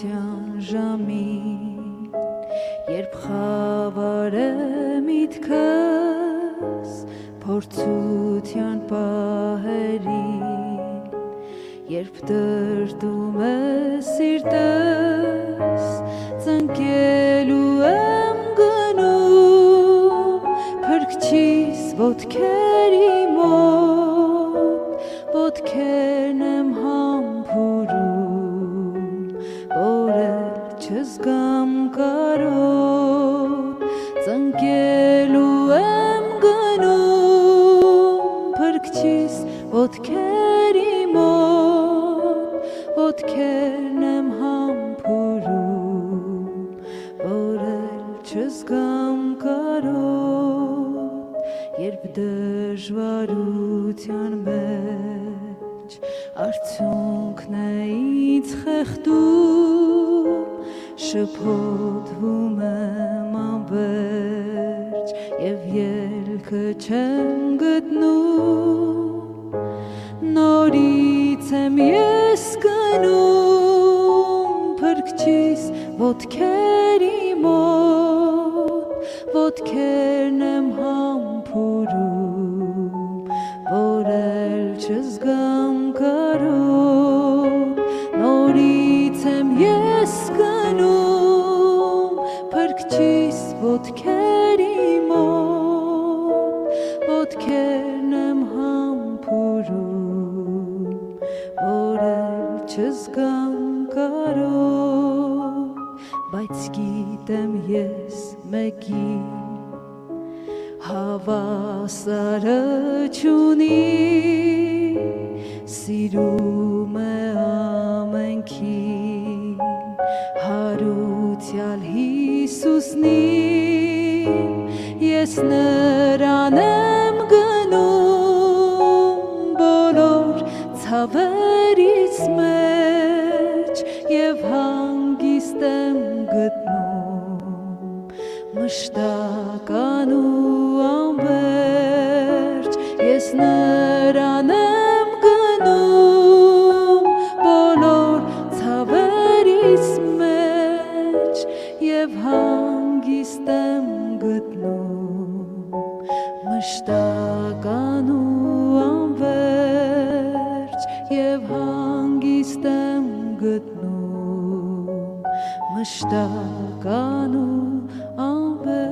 Հարության ժամին, երբ խավար է միտքս, փորձության պահերին, երբ դրդում է սիրտս, ծնկելու եմ գնում, փրկչիս ոտքերի մոտ, ոտքերն եմ համբուրում, որ էլ չզգամ կարոտ, ծնկելու եմ գնում, փրկչիս ոտքերի մոտ, ոտքերն եմ համբուրում, որ էլ չզգամ կարոտ, երբ դժվարության մեջ արցունքն է ինձ խեղդում, շփոթվում եմ անվերջ և ելքը չեմ գտնում, նորից եմ ես գնում, փրկչիս ոտքերի մոտ, ոտքերն եմ համբուրում, որ էլ չզգամ կարոտ, նորից եմ ես գնում, փրկչիս ոտքերի մոտ, ոտքերն եմ համբուրում, որ էլ չզգամ կարոտ, բայց գիտեմ ես մեկին, հավասարը չունի, սիրում է ամենքին, հարուցյալ Հիսուսնին, ես նրան եմ գնում, բոլոր ցավերից մեջ և հանգիստ եմ գտնում, մշտական ու անվերջ, ես նրան եմ գնում, բոլոր ցավերից մեջ և հանգիստ եմ գտնում, մշտական ու անվերջ և հանգիստ եմ գտնում, մշտական ու անվերջ